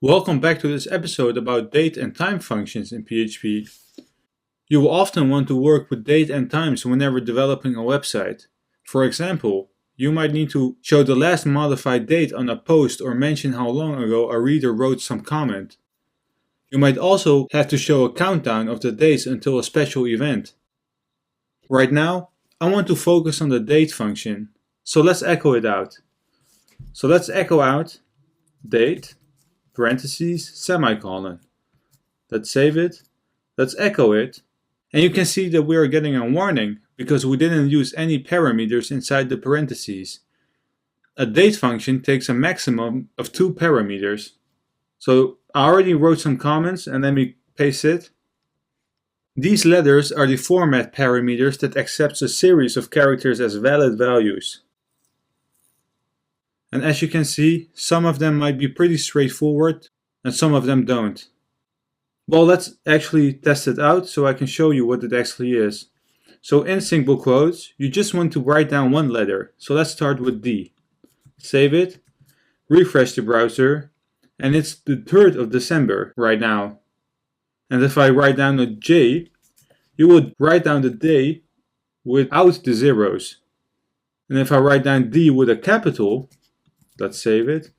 Welcome back to this episode about date and time functions in PHP. You will often want to work with date and times whenever developing a website. For example, you might need to show the last modified date on a post or mention how long ago a reader wrote some comment. You might also have to show a countdown of the days until a special event. Right now, I want to focus on the date function, so let's echo it out. So let's echo out date, parentheses, semicolon. Let's save it, let's echo it, and you can see that we are getting a warning because we didn't use any parameters inside the parentheses. A date function takes a maximum of 2 parameters. So I already wrote some comments and let me paste it. These letters are the format parameters that accepts a series of characters as valid values. And as you can see, some of them might be pretty straightforward and some of them don't. Well, let's actually test it out so I can show you what it actually is. So in single quotes, you just want to write down one letter. So let's start with D. Save it, refresh the browser, and it's the 3rd of December right now. And if I write down a J, you would write down the day without the zeros. And if I write down D with a capital, let's save it,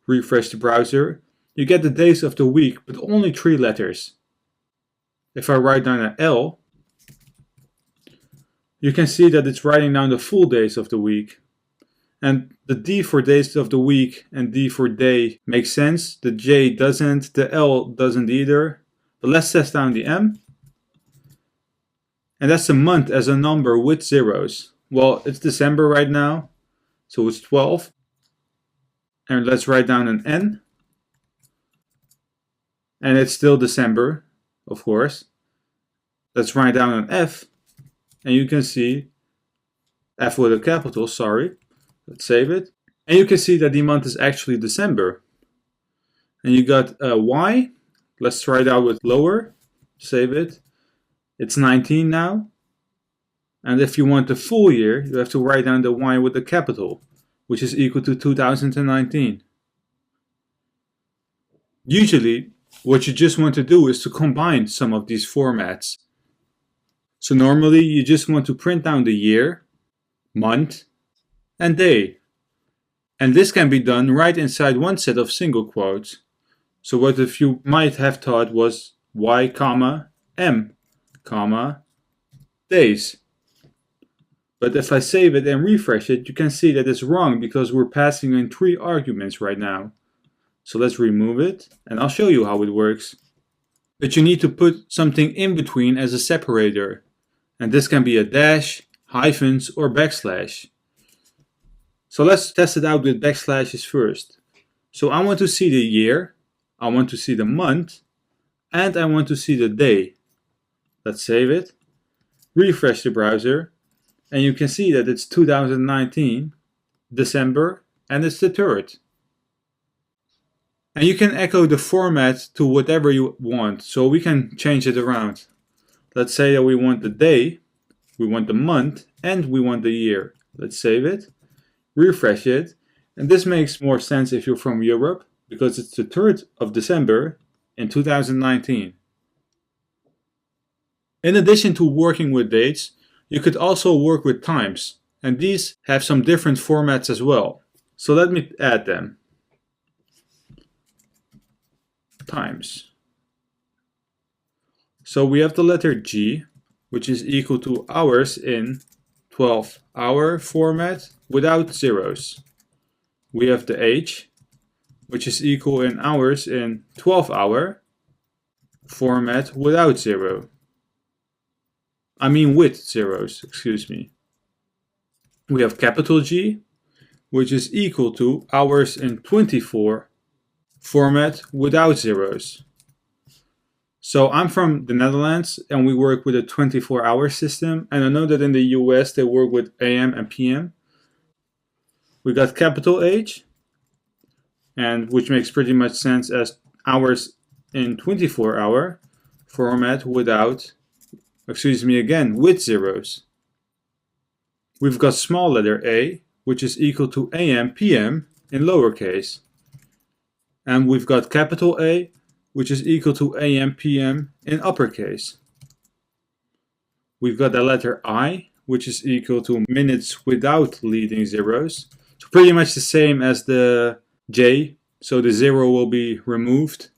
refresh the browser, you get the days of the week but only 3 letters. If I write down an L, you can see that it's writing down the full days of the week. And the D for days of the week and D for day makes sense. The J doesn't, the L doesn't either. But let's test down the M. And that's a month as a number with zeros. Well, it's December right now, so it's 12. And let's write down an N. And it's still December, of course. Let's write down an F. And you can see F with a capital, sorry. Let's save it. And you can see that the month is actually December. And you got a Y. Let's try it out with lower. Save it. It's 19 now. And if you want the full year, you have to write down the Y with a capital, which is equal to 2019. Usually, what you just want to do is to combine some of these formats. So normally, you just want to print down the year, month, and day. And this can be done right inside one set of single quotes. So what if you might have thought was Y, M, days. But if I save it and refresh it, you can see that it's wrong because we're passing in 3 arguments right now. So let's remove it and I'll show you how it works. But you need to put something in between as a separator. And this can be a dash, hyphens, or backslash. So let's test it out with backslashes first. So I want to see the year, I want to see the month, and I want to see the day. Let's save it, refresh the browser, and you can see that it's 2019, December, and it's the 3rd. And you can echo the format to whatever you want, so we can change it around. Let's say that we want the day, we want the month, and we want the year. Let's save it, refresh it, and this makes more sense if you're from Europe, because it's the 3rd of December in 2019. In addition to working with dates, you could also work with times, and these have some different formats as well. So let me add them. Times. So we have the letter G, which is equal to hours in 12-hour format without zeros. We have the H, which is equal in hours in 12-hour format without zero. I mean with zeros, excuse me. We have capital G, which is equal to hours in 24 format without zeros. So I'm from the Netherlands and we work with a 24-hour system, and I know that in the US they work with AM and PM. We got capital H, and which makes pretty much sense as hours in 24-hour format without, with zeros. We've got small letter a, which is equal to AM, PM in lowercase. And we've got capital A, which is equal to AM, PM in uppercase. We've got the letter I, which is equal to minutes without leading zeros. So pretty much the same as the J, so the zero will be removed.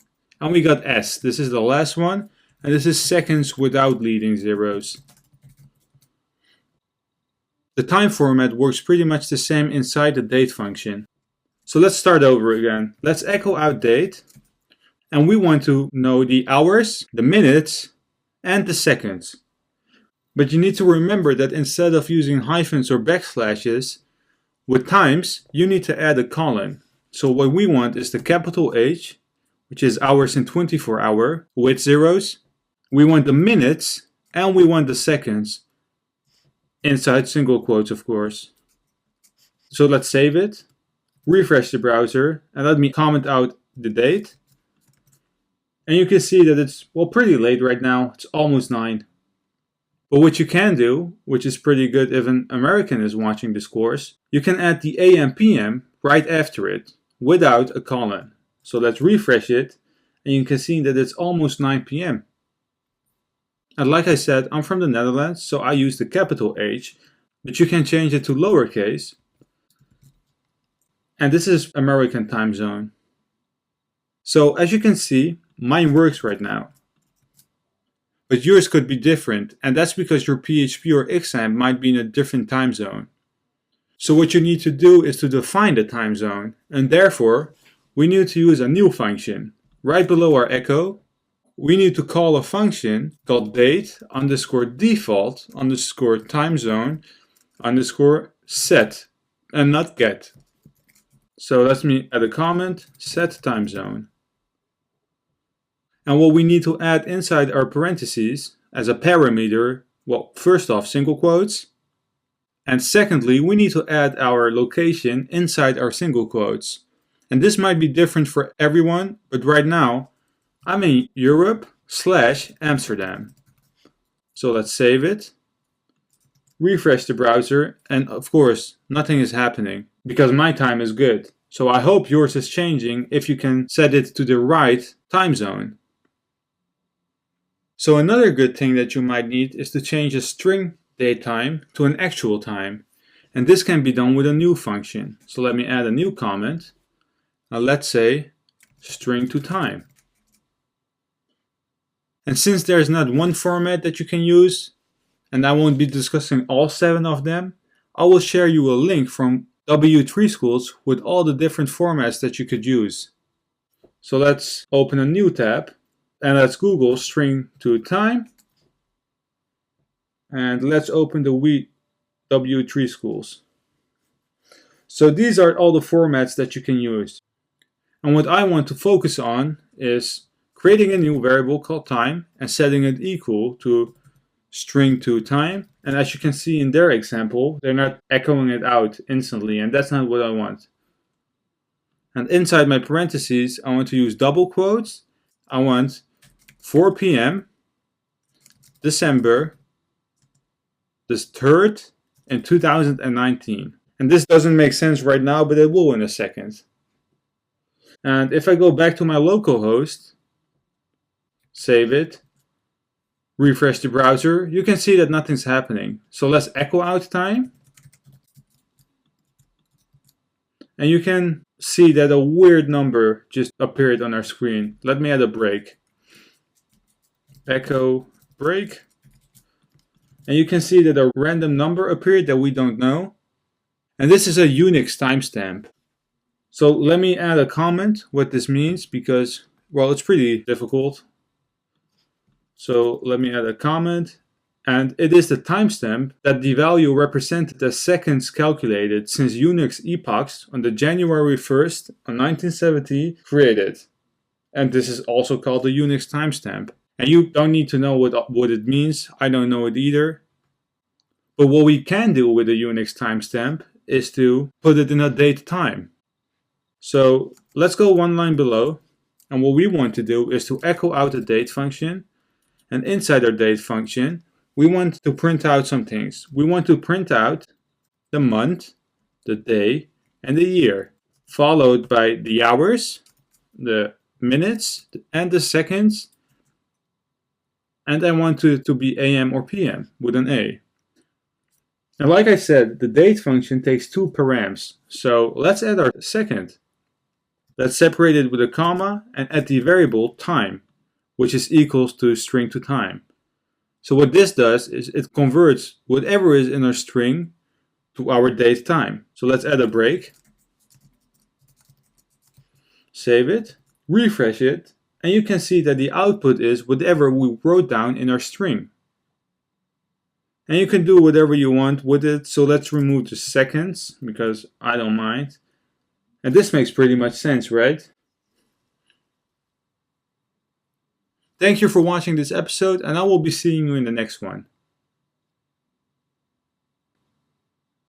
And we got S, this is the last one, and this is seconds without leading zeros. The time format works pretty much the same inside the date function. So let's start over again. Let's echo out date, and we want to know the hours, the minutes, and the seconds. But you need to remember that instead of using hyphens or backslashes, with times, you need to add a colon. So what we want is the capital H, which is hours in 24 hour, with zeros. We want the minutes, and we want the seconds, inside single quotes, of course. So let's save it, refresh the browser, and let me comment out the date. And you can see that it's, well, pretty late right now. It's almost 9. But what you can do, which is pretty good if an American is watching this course, you can add the AM PM right after it without a colon. So let's refresh it, and you can see that it's almost 9 PM. And like I said, I'm from the Netherlands, so I use the capital H, but you can change it to lowercase. And this is American time zone. So as you can see, mine works right now. But yours could be different, and that's because your PHP or XAMPP might be in a different time zone. So what you need to do is to define the time zone, and therefore we need to use a new function. Right below our echo, we need to call a function called date underscore default underscore time zone underscore set, and not get. So let me add a comment, set time zone. And what we need to add inside our parentheses as a parameter, well, first off, single quotes. And secondly, we need to add our location inside our single quotes. And this might be different for everyone, but right now, I'm in Europe/Amsterdam. So let's save it, refresh the browser, and of course, nothing is happening because my time is good. So I hope yours is changing if you can set it to the right time zone. So another good thing that you might need is to change a string date time to an actual time. And this can be done with a new function. So let me add a new comment. Now let's say string to time. And since there's not one format that you can use, and I won't be discussing all 7 of them, I will share you a link from W3 Schools with all the different formats that you could use. So let's open a new tab and let's Google string to time. And let's open the W3 Schools. So these are all the formats that you can use. And what I want to focus on is creating a new variable called time and setting it equal to string to time. And as you can see in their example, they're not echoing it out instantly, and that's not what I want. And inside my parentheses, I want to use double quotes. I want 4 PM, December the 3rd in 2019. And this doesn't make sense right now, but it will in a second. And if I go back to my local host, save it, refresh the browser, you can see that nothing's happening. So let's echo out time. And you can see that a weird number just appeared on our screen. Let me add a break. Echo break. And you can see that a random number appeared that we don't know. And this is a Unix timestamp. So let me add a comment what this means because, well, it's pretty difficult. So let me add a comment. And it is the timestamp that the value represented as seconds calculated since Unix epochs on the January 1st of 1970 created. And this is also called the Unix timestamp. And you don't need to know what it means. I don't know it either. But what we can do with the Unix timestamp is to put it in a date time. So let's go one line below. And what we want to do is to echo out the date function. And inside our date function, we want to print out some things. We want to print out the month, the day, and the year, followed by the hours, the minutes and the seconds, and I want it to be AM or PM with an A. And like I said, the date function takes two params. So let's add our second. Let's separate it with a comma and add the variable time, which is equals to string to time. So what this does is it converts whatever is in our string to our date time. So let's add a break. Save it, refresh it, and you can see that the output is whatever we wrote down in our string. And you can do whatever you want with it. So let's remove the seconds because I don't mind. And this makes pretty much sense, right? Thank you for watching this episode, and I will be seeing you in the next one.